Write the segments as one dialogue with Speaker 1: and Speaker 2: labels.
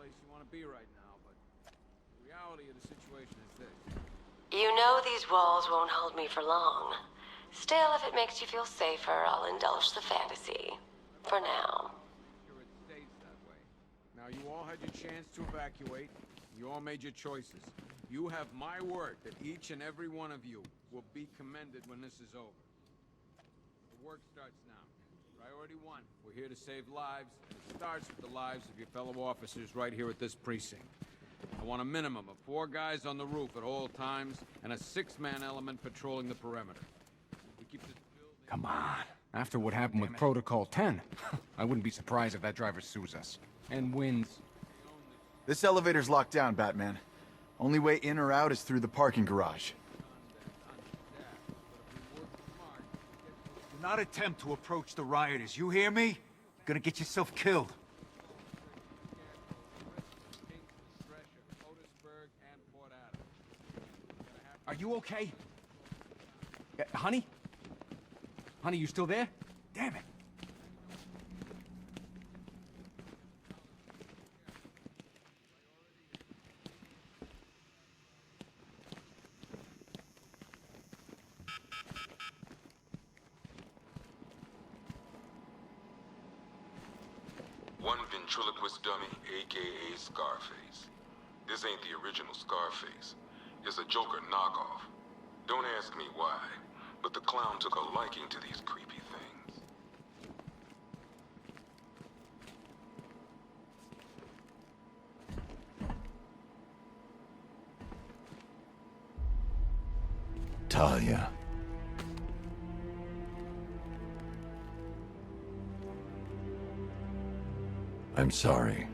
Speaker 1: place you want to be right now, but the reality of the situation is this.
Speaker 2: You know these walls won't hold me for long. Still, if it makes you feel safer, I'll indulge the fantasy. For now.
Speaker 1: Sure it stays that way. Now, you all had your chance to evacuate. You all made your choices. You have my word that each and every one of you will be commended when this is over. The work starts now. Priority 1, we're here to save lives, and it starts with the lives of your fellow officers right here at this precinct. I want a minimum of 4 guys on the roof at all times, and a 6-man element patrolling the perimeter. We keep this building...
Speaker 3: Come on. After what happened with Protocol 10, I wouldn't be surprised if that driver sues us. And wins.
Speaker 4: This elevator's locked down, Batman. Only way in or out is through the parking garage.
Speaker 5: Do not attempt to approach the rioters, you hear me? You're gonna get yourself killed.
Speaker 3: Are you okay? Honey? Honey, you still there? Damn it.
Speaker 6: One ventriloquist dummy, aka Scarface. This ain't the original Scarface. It's a Joker knockoff. Don't ask me why, but the clown took a liking to these creepy things.
Speaker 4: Talia. I'm sorry.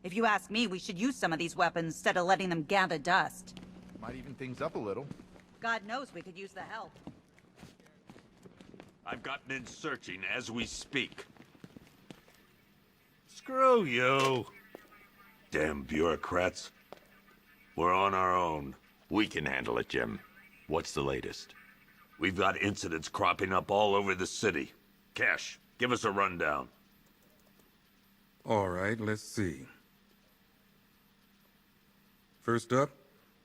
Speaker 7: If you ask me, we should use some of these weapons instead of letting them gather dust.
Speaker 8: Might even things up a little.
Speaker 7: God knows we could use the help.
Speaker 9: I've gotten in searching as we speak. Screw you. Damn bureaucrats. We're on our own.
Speaker 10: We can handle it, Jim. What's the latest?
Speaker 9: We've got incidents cropping up all over the city. Cash, give us a rundown.
Speaker 11: All right, let's see. First up,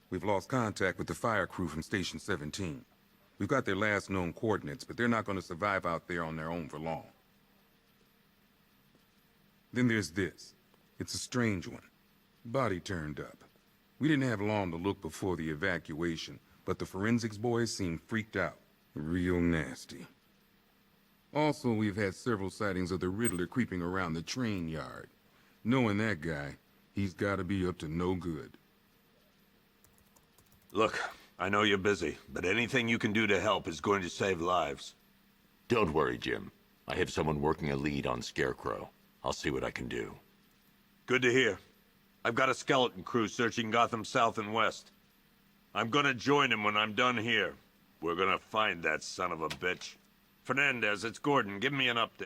Speaker 11: we've lost contact with the fire crew from Station 17. We've got their last known coordinates, but they're not going to survive out there on their own for long. Then there's this. It's a strange one. Body turned up. We didn't have long to look before the evacuation, but the forensics boys seemed freaked out. Real nasty. Also, we've had several sightings of the Riddler creeping around the train yard. Knowing that guy, he's got to be up to no good.
Speaker 9: Look, I know you're busy, but anything you can do to help is going to save lives.
Speaker 10: Don't worry, Jim. I have someone working a lead on Scarecrow. I'll see what I can do.
Speaker 9: Good to hear. I've got a skeleton crew searching Gotham South and West. I'm gonna join him when I'm done here. We're gonna find that son of a bitch. Fernandez, it's Gordon. Give me an update.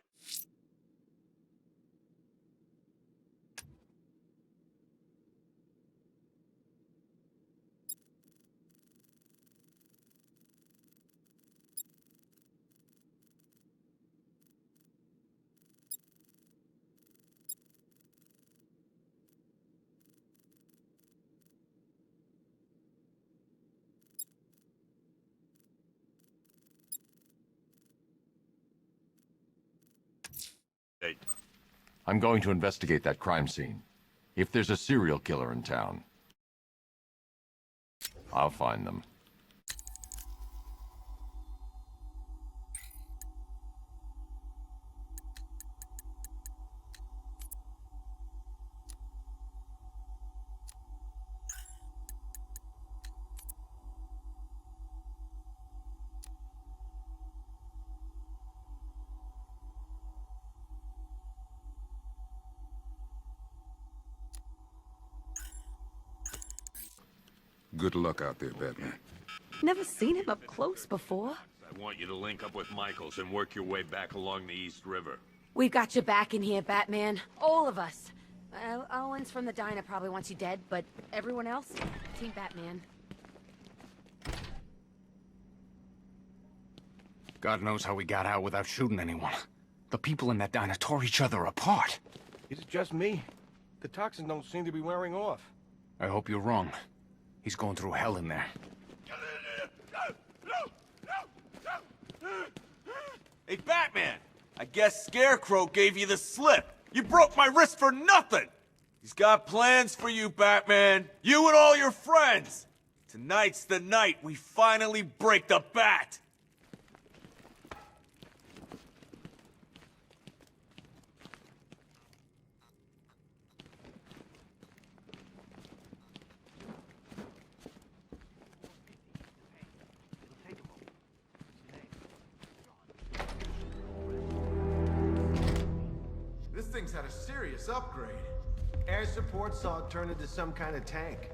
Speaker 10: I'm going to investigate that crime scene. If there's a serial killer in town, I'll find them.
Speaker 11: Good luck out there, Batman.
Speaker 8: Never seen him up close before.
Speaker 9: I want you to link up with Michaels and work your way back along the East River.
Speaker 8: We've got your back in here, Batman. All of us. Owens from the diner probably wants you dead, but everyone else, Team Batman.
Speaker 3: God knows how we got out without shooting anyone. The people in that diner tore each other apart.
Speaker 12: Is it just me? The toxins don't seem to be wearing off.
Speaker 3: I hope you're wrong. He's going through hell in there.
Speaker 13: Hey, Batman! I guess Scarecrow gave you the slip. You broke my wrist for nothing! He's got plans for you, Batman. You and all your friends. Tonight's the night we finally break the bat.
Speaker 14: This thing's had a serious upgrade. Air support saw it turn into some kind of tank.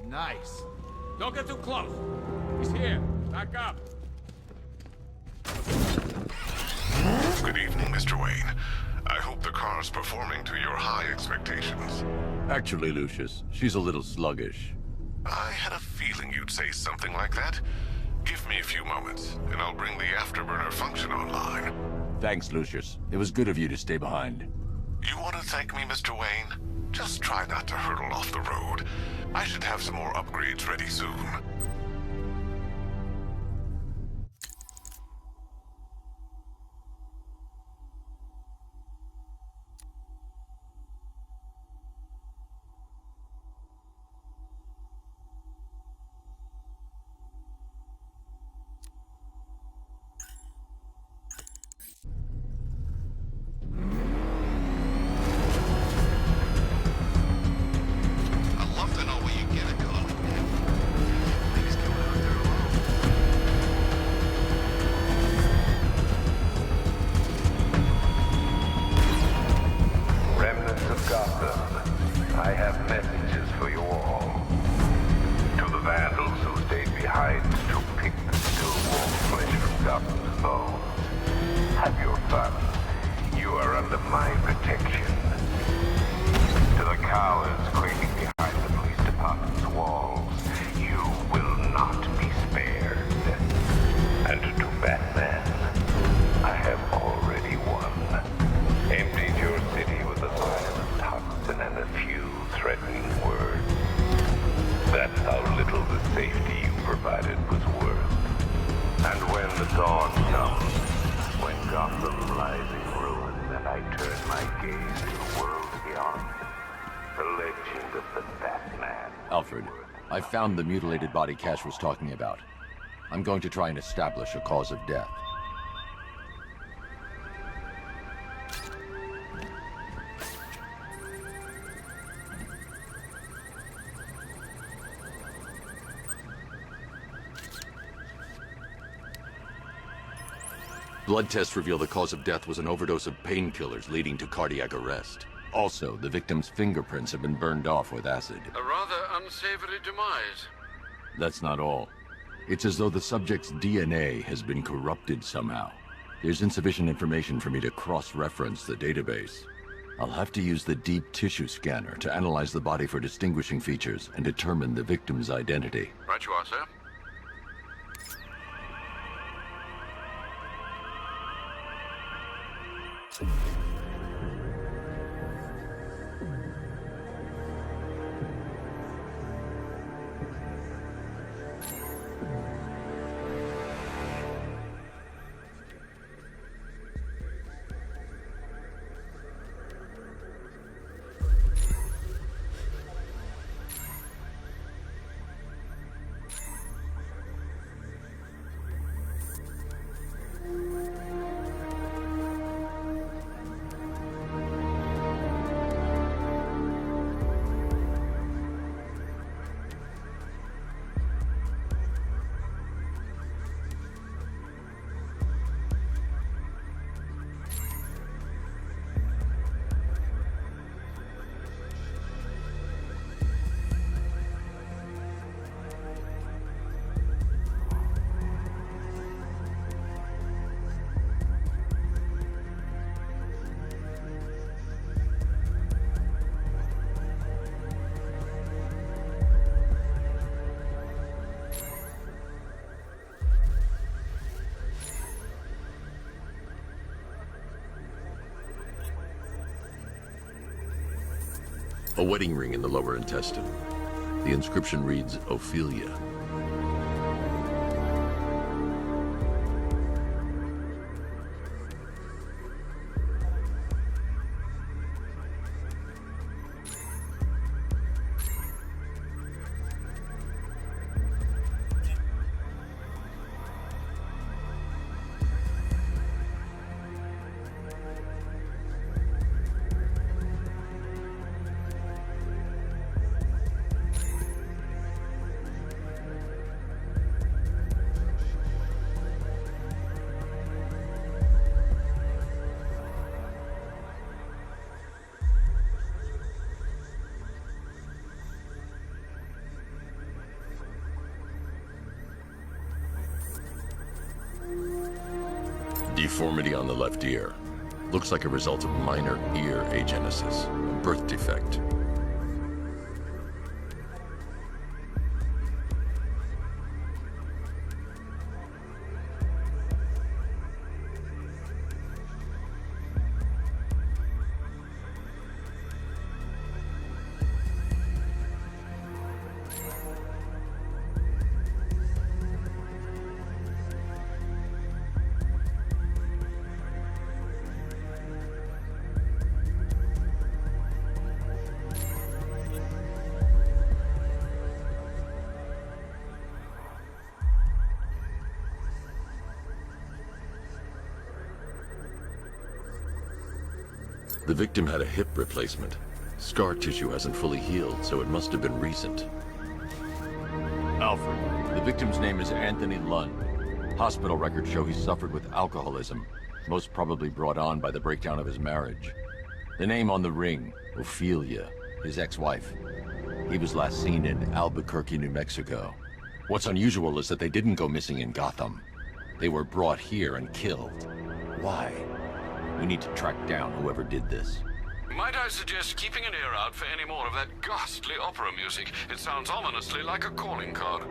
Speaker 14: Nice.
Speaker 1: Don't get too close. He's here. Back up.
Speaker 15: Good evening, Mr. Wayne. I hope the car's performing to your high expectations.
Speaker 10: Actually, Lucius, she's a little sluggish.
Speaker 15: I had a feeling you'd say something like that. Give me a few moments, and I'll bring the afterburner function online.
Speaker 10: Thanks, Lucius. It was good of you to stay behind.
Speaker 15: You want to thank me, Mr. Wayne? Just try not to hurtle off the road. I should have some more upgrades ready soon.
Speaker 16: I have messages for you all. To the vandals who stayed behind to pick the still warm flesh from Gotham's bones. Have your fun. You are under my protection. To the cowards quaking behind the police department's walls, you will not be spared. And to Batman, I have already won. Emptied your city with a violent toxin and a few threatening words. That's how little the safety you provided was worth. And when the dawn comes, when Gotham lies in ruins and I turn my gaze to the world beyond, the legend of the Batman.
Speaker 10: Alfred, I found the mutilated body Cash was talking about. I'm going to try and establish a cause of death. Blood tests reveal the cause of death was an overdose of painkillers leading to cardiac arrest. Also, the victim's fingerprints have been burned off with acid.
Speaker 17: A rather unsavory demise.
Speaker 10: That's not all. It's as though the subject's DNA has been corrupted somehow. There's insufficient information for me to cross-reference the database. I'll have to use the deep tissue scanner to analyze the body for distinguishing features and determine the victim's identity.
Speaker 17: Right you are, sir.
Speaker 10: A wedding ring in the lower intestine. The inscription reads, Ophelia. Deformity on the left ear. Looks like a result of minor ear agenesis, a birth defect. The victim had a hip replacement. Scar tissue hasn't fully healed, so it must have been recent. Alfred, the victim's name is Anthony Lund. Hospital records show he suffered with alcoholism, most probably brought on by the breakdown of his marriage. The name on the ring, Ophelia, his ex-wife. He was last seen in Albuquerque, New Mexico. What's unusual is that they didn't go missing in Gotham. They were brought here and killed. Why? We need to track down whoever did this.
Speaker 17: Might I suggest keeping an ear out for any more of that ghastly opera music? It sounds ominously like a calling card.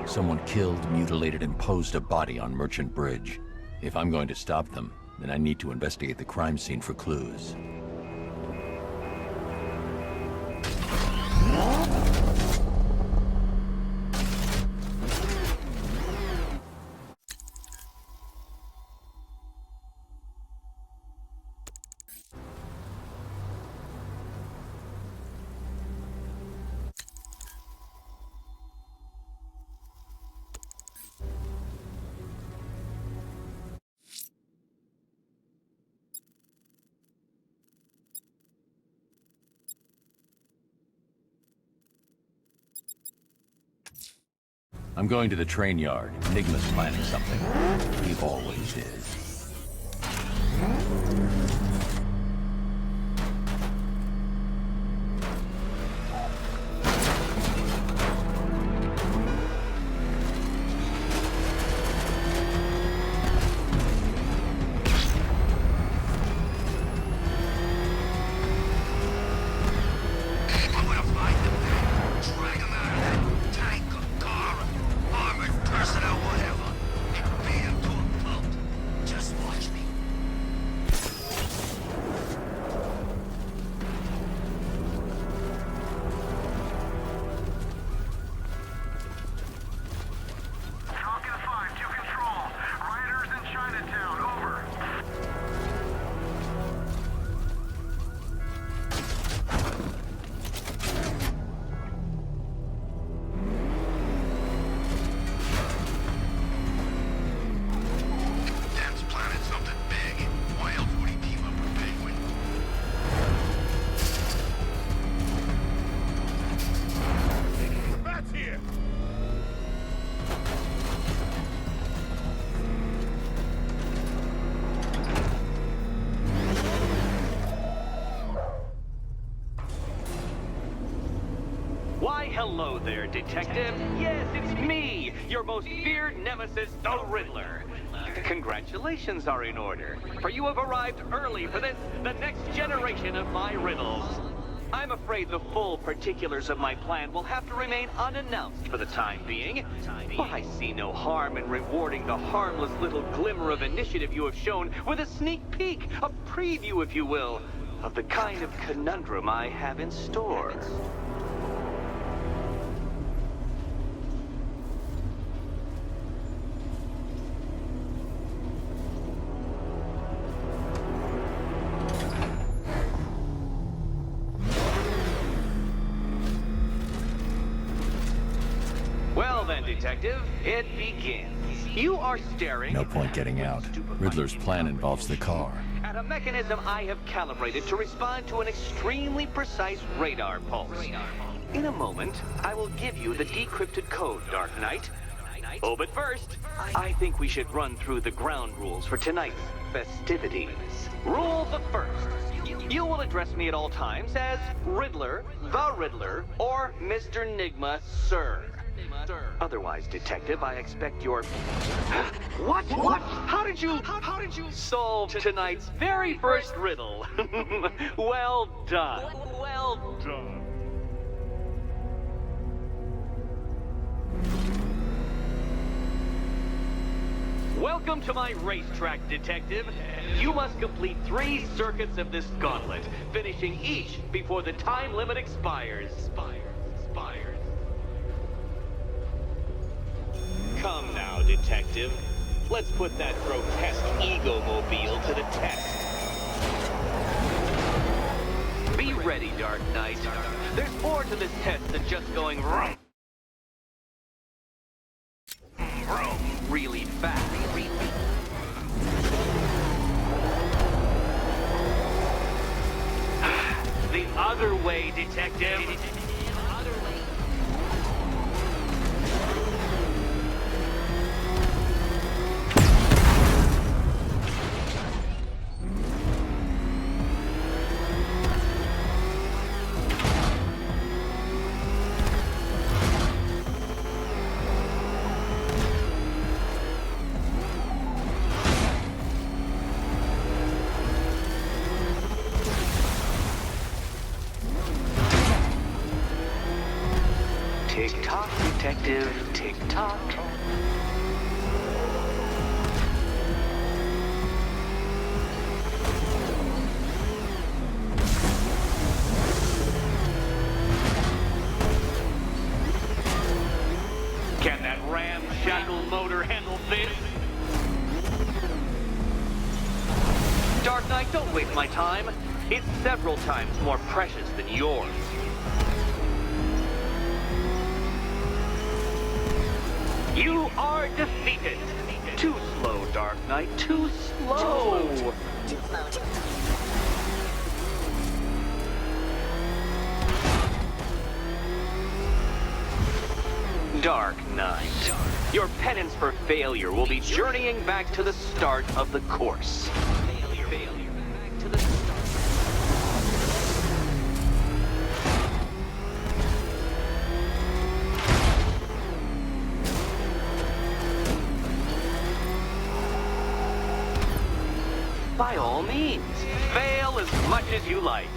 Speaker 10: Someone killed, mutilated, and posed a body on Merchant Bridge. If I'm going to stop them, then I need to investigate the crime scene for clues. I'm going to the train yard. Enigma's planning something. He always is.
Speaker 18: Hello there, Detective. Yes, it's me, your most feared nemesis, the Riddler. Congratulations are in order, for you have arrived early for this, the next generation of my riddles. I'm afraid the full particulars of my plan will have to remain unannounced for the time being, but I see no harm in rewarding the harmless little glimmer of initiative you have shown with a sneak peek, a preview, if you will, of the kind of conundrum I have in store. Well then, Detective, it begins. You are staring...
Speaker 10: No point getting out. Riddler's plan involves the car.
Speaker 18: ...at a mechanism I have calibrated to respond to an extremely precise radar pulse. In a moment, I will give you the decrypted code, Dark Knight. Oh, but first, I think we should run through the ground rules for tonight's festivities. Rule the first. You will address me at all times as Riddler, the Riddler, or Mr. Nigma, sir. Otherwise, Detective, I expect your... What? How did you solve tonight's very first riddle? Well done. Well done. Welcome to my racetrack, Detective. You must complete 3 circuits of this gauntlet, finishing each before the time limit expires. Come now, Detective. Let's put that grotesque ego-mobile to the test. Be ready, Dark Knight. There's more to this test than just going vroom really fast. The other way, Detective. Tick-tock, Detective, tick-tock. Can that ramshackle motor handle this? Dark Knight, don't waste my time. It's several times more precious than yours. You are defeated. Too slow, Dark Knight. Too slow. Too slow. Dark Knight. Your penance for failure will be journeying back to the start of the course. Failure back to the start. By all means, fail as much as you like.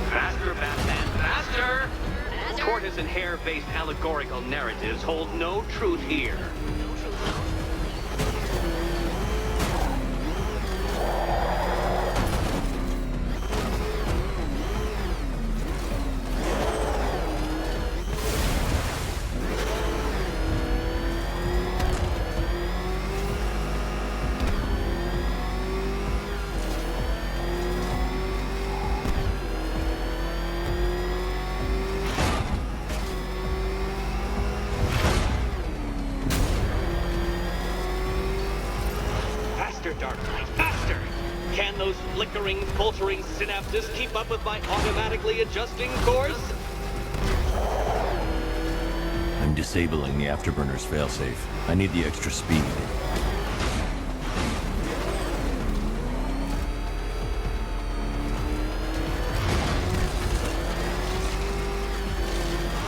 Speaker 18: Faster, Batman, faster! Tortoise and hare-based allegorical narratives hold no truth here. Dark Knight, faster! Can those flickering, faltering synapses keep up with my automatically adjusting course?
Speaker 10: I'm disabling the afterburner's failsafe. I need the extra speed.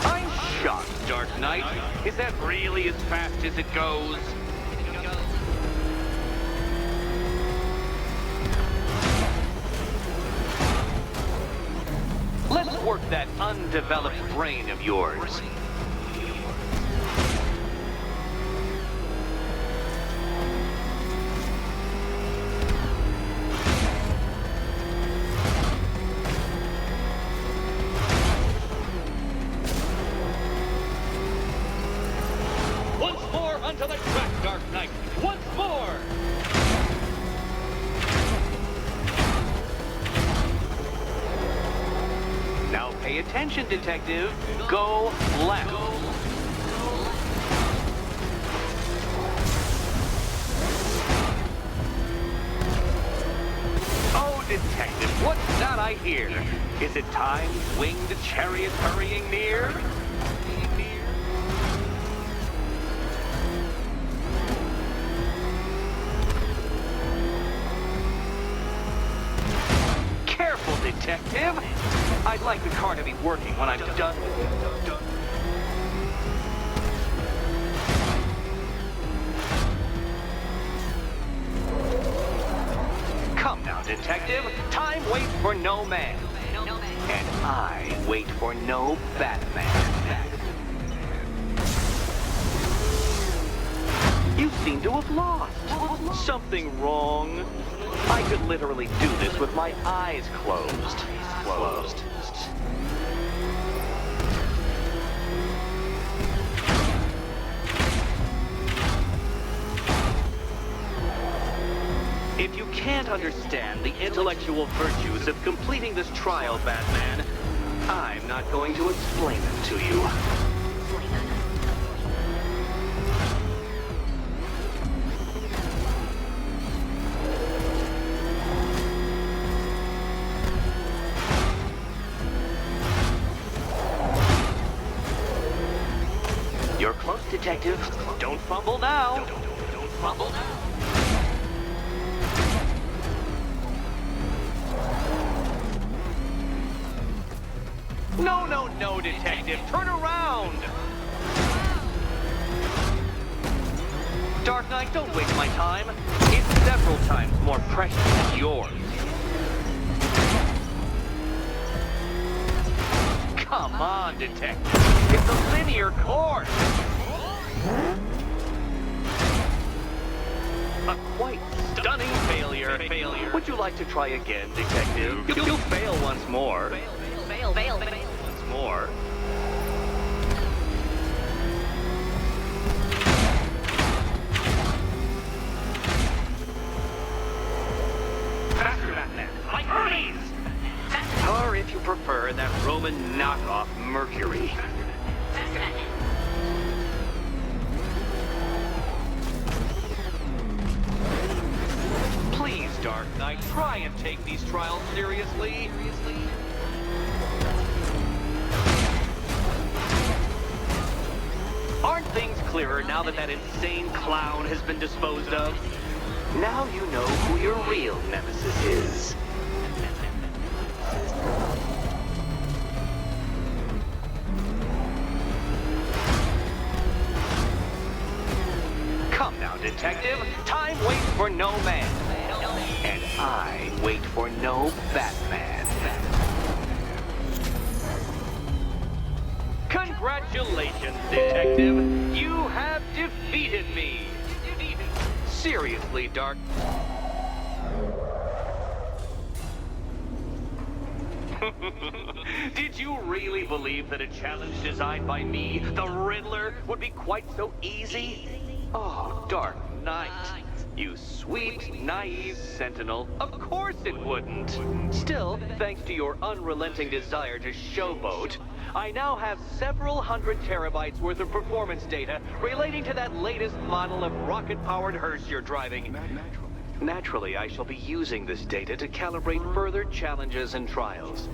Speaker 18: I'm shocked, Dark Knight. Is that really as fast as it goes? Let's work that undeveloped brain of yours. Once more onto the track, Dark Knight. Once more! Now pay attention, Detective. Go left. Oh, Detective, what's that I hear? Is it time's winged chariot hurrying near? Careful, Detective. I'd like the car to be working when I'm done with it. Come now, Detective. Time waits for no man. And I wait for no Batman. You seem to have lost. Something wrong? I could literally do this with my eyes closed. If you can't understand the intellectual virtues of completing this trial, Batman, I'm not going to explain them to you. You're close, Detective. Don't fumble now. Don't fumble now. No, Detective. Turn around. Dark Knight, don't waste my time. It's several times more precious than yours. Come on, Detective. It's a linear course. A quite stunning failure. Would you like to try again, Detective? You'll fail once more. Fail once more. Faster, Batman. Like Hermes! Or if you prefer, that Roman knockoff Mercury. Please, Dark Knight, try and take these trials seriously. Aren't things clearer now that insane clown has been disposed of? Now you know who your real nemesis is. Come now, Detective. Time waits for no man. And I wait for no Batman. Congratulations, Detective. You have defeated me. Seriously, Dark. Did you really believe that a challenge designed by me, the Riddler, would be quite so easy? Oh, Dark Knight. You sweet, naive sentinel. Of course it wouldn't. Still, thanks to your unrelenting desire to showboat, I now have several hundred terabytes worth of performance data relating to that latest model of rocket-powered hearse you're driving. Naturally, I shall be using this data to calibrate further challenges and trials.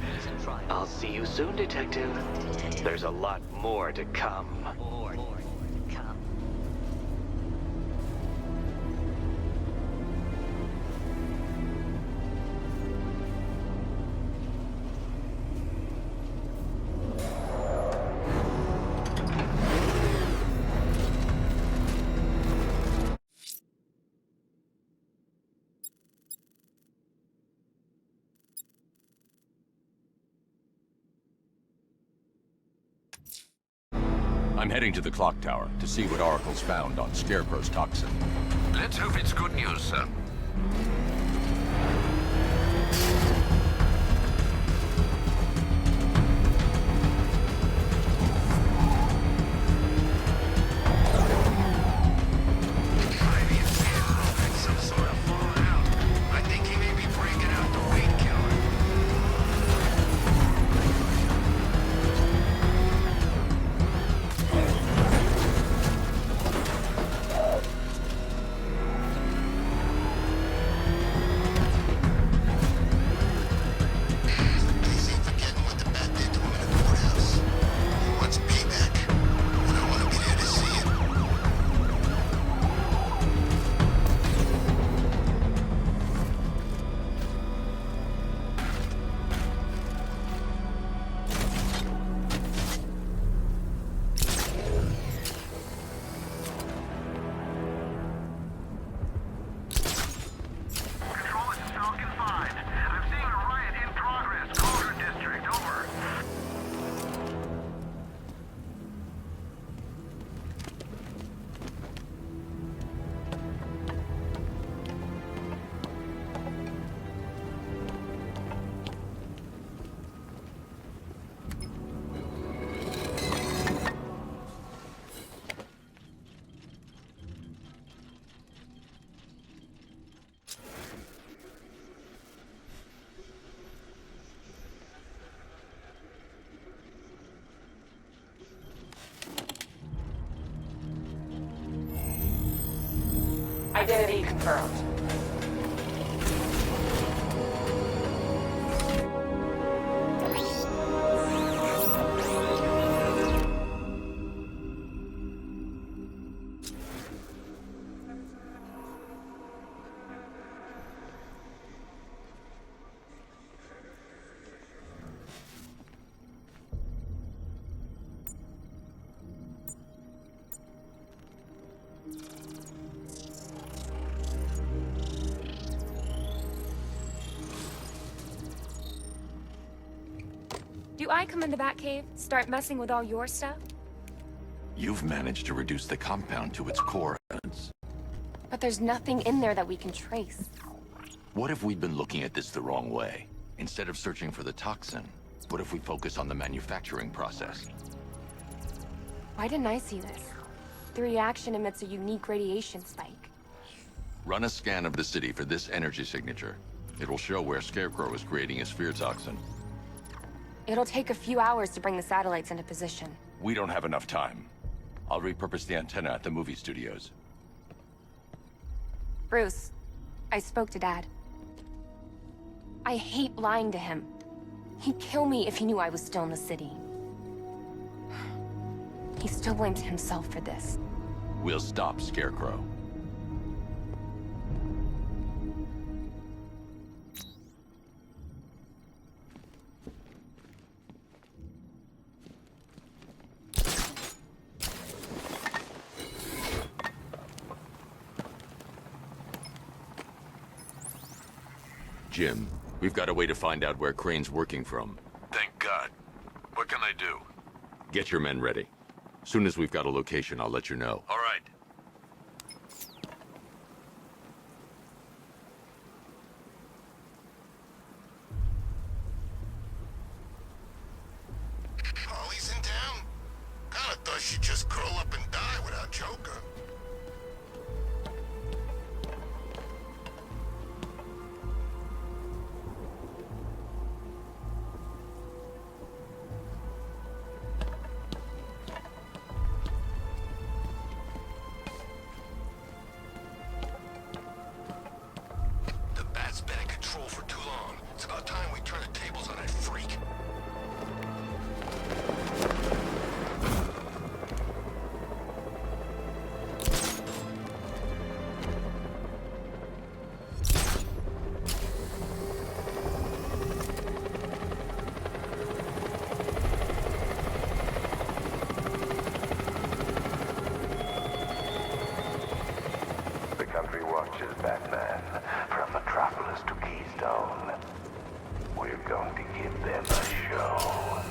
Speaker 18: I'll see you soon, Detective. There's a lot more to come.
Speaker 10: I'm heading to the clock tower to see what Oracle's found on Scarecrow's toxin.
Speaker 17: Let's hope it's good news, sir.
Speaker 2: Identity confirmed.
Speaker 19: Do I come in the Batcave, start messing with all your stuff?
Speaker 10: You've managed to reduce the compound to its core elements.
Speaker 19: But there's nothing in there that we can trace.
Speaker 10: What if we've been looking at this the wrong way? Instead of searching for the toxin, what if we focus on the manufacturing process?
Speaker 19: Why didn't I see this? The reaction emits a unique radiation spike.
Speaker 10: Run a scan of the city for this energy signature. It will show where Scarecrow is creating his fear toxin.
Speaker 19: It'll take a few hours to bring the satellites into position.
Speaker 10: We don't have enough time. I'll repurpose the antenna at the movie studios.
Speaker 19: Bruce, I spoke to Dad. I hate lying to him. He'd kill me if he knew I was still in the city. He still blames himself for this.
Speaker 10: We'll stop Scarecrow. Jim, we've got a way to find out where Crane's working from.
Speaker 17: Thank God. What can I do?
Speaker 10: Get your men ready. Soon as we've got a location, I'll let you know.
Speaker 17: All right.
Speaker 15: Holly's in town? Kinda thought she'd just curl up and die without Joker.
Speaker 16: Batman, from Metropolis to Keystone. We're going to give them a show.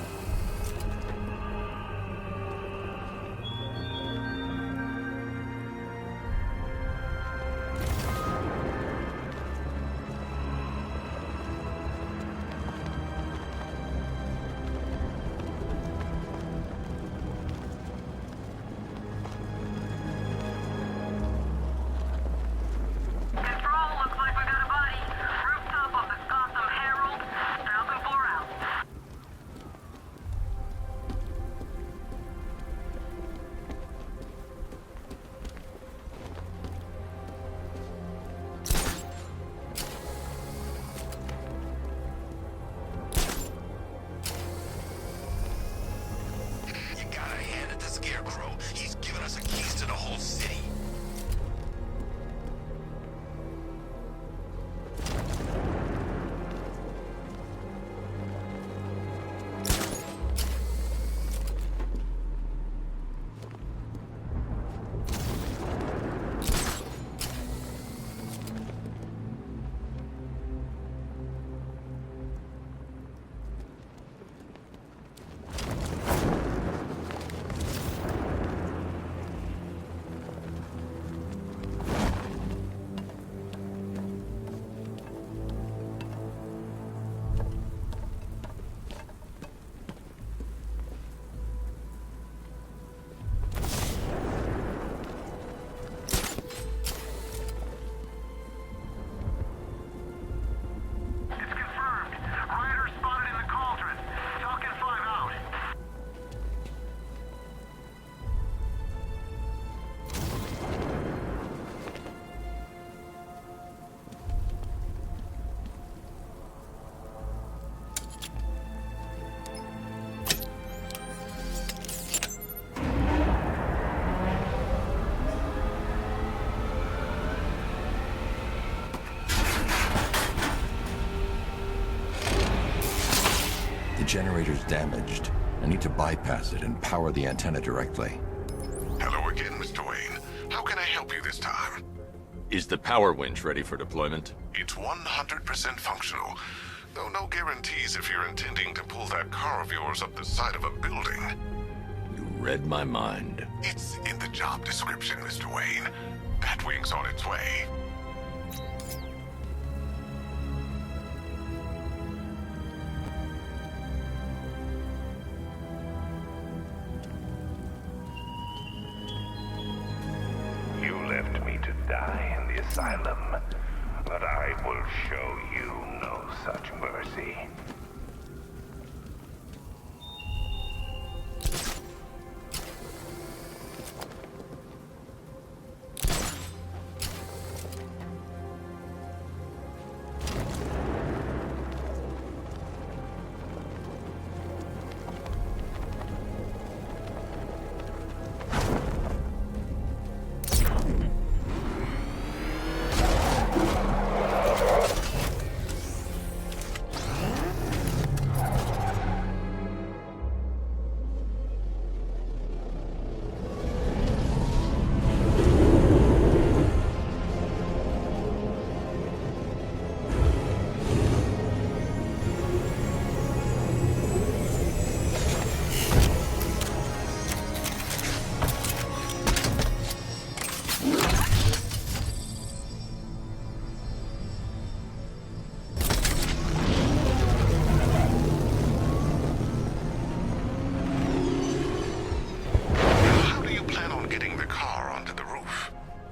Speaker 10: generator's damaged. I need to bypass it and power the antenna directly.
Speaker 15: Hello again, Mr. Wayne. How can I help you this time?
Speaker 10: Is the power winch ready for deployment?
Speaker 15: It's 100% functional, though no guarantees if you're intending to pull that car of yours up the side of a building.
Speaker 10: You read my mind.
Speaker 15: It's in the job description, Mr. Wayne. Batwing's on its way.
Speaker 16: You left me to die in the asylum, but I will show you no such mercy.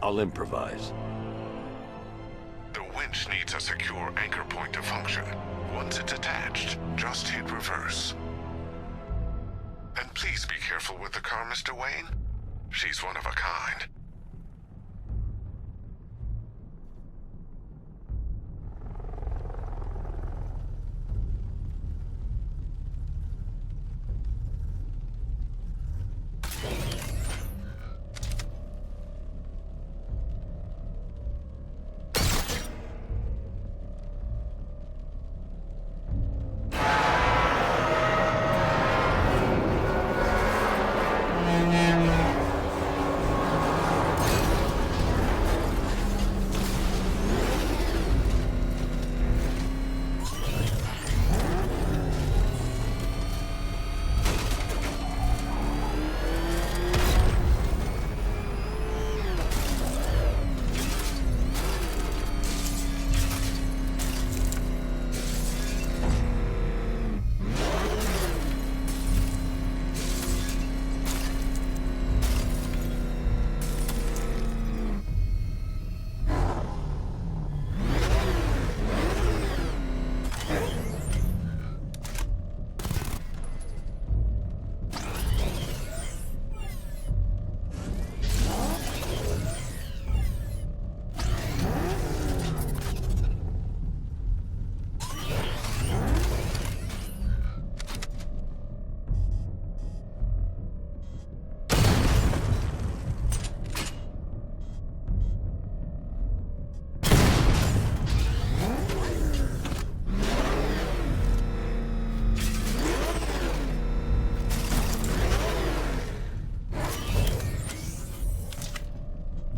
Speaker 10: I'll improvise.
Speaker 15: The winch needs a secure anchor point to function. Once it's attached, just hit reverse. And please be careful with the car, Mr. Wayne. She's one of a kind.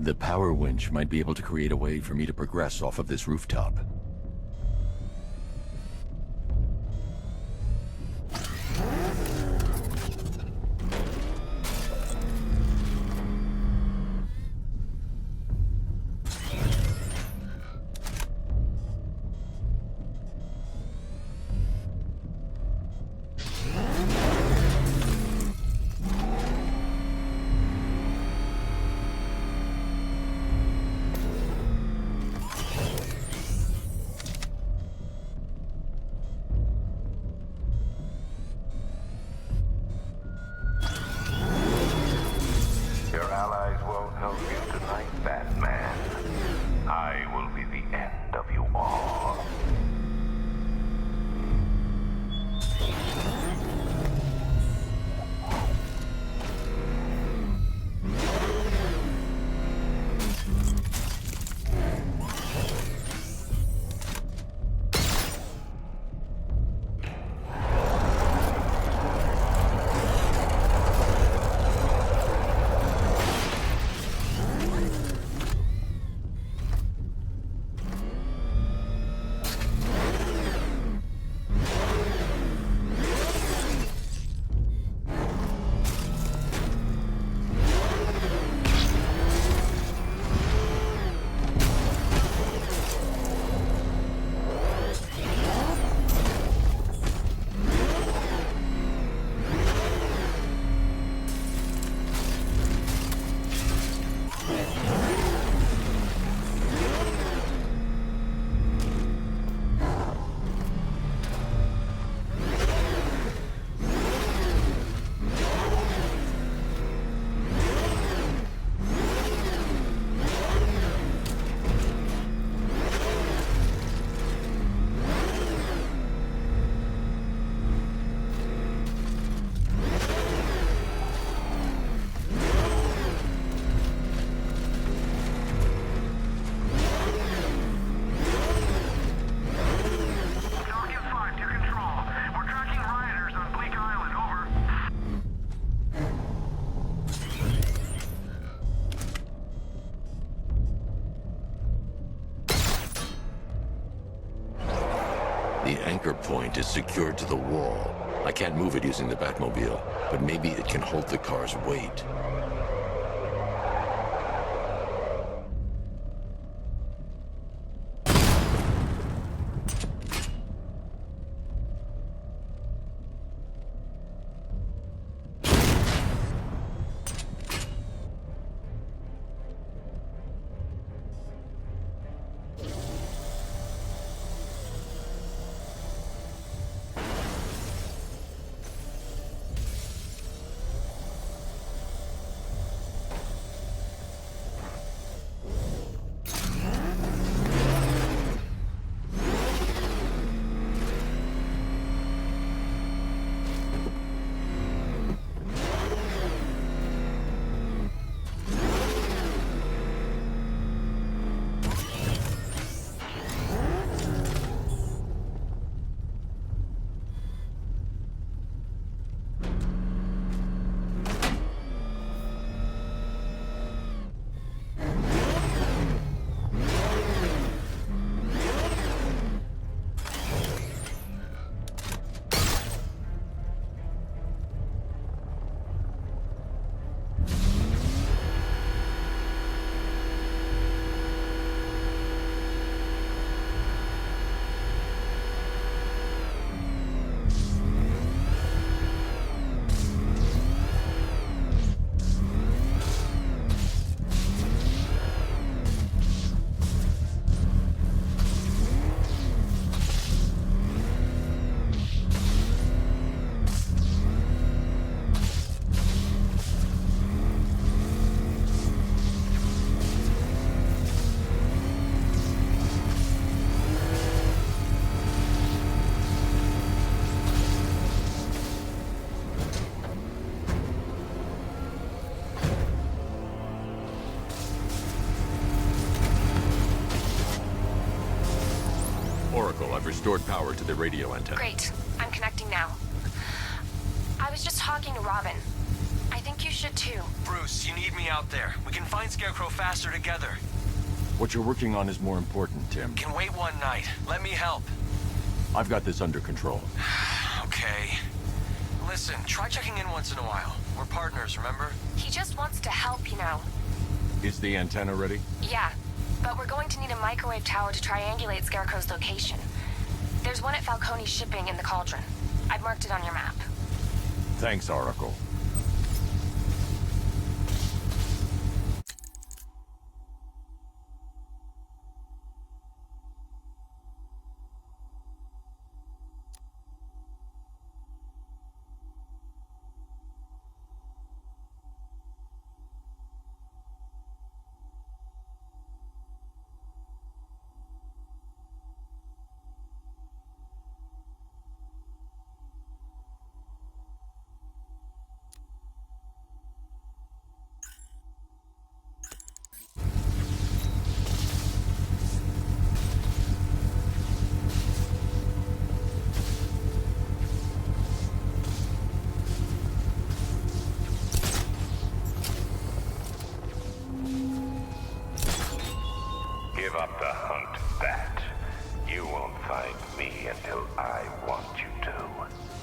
Speaker 10: The power winch might be able to create a way for me to progress off of this rooftop. The anchor point is secured to the wall. I can't move it using the Batmobile, but maybe it can hold the car's weight. I've restored power to the radio antenna.
Speaker 19: Great. I'm connecting now. I was just talking to Robin. I think you should too.
Speaker 20: Bruce, you need me out there. We can find Scarecrow faster together.
Speaker 10: What you're working on is more important, Tim.
Speaker 20: Can wait one night. Let me help.
Speaker 10: I've got this under control.
Speaker 20: Okay. Listen, try checking in once in a while. We're partners, remember?
Speaker 19: He just wants to help, you know.
Speaker 10: Is the antenna ready?
Speaker 19: Yeah, but we're going to need a microwave tower to triangulate Scarecrow's location. There's one at Falcone's shipping in the Cauldron. I've marked it on your map.
Speaker 10: Thanks, Oracle.
Speaker 16: Give up the hunt, Bat. You won't find me until I want you to.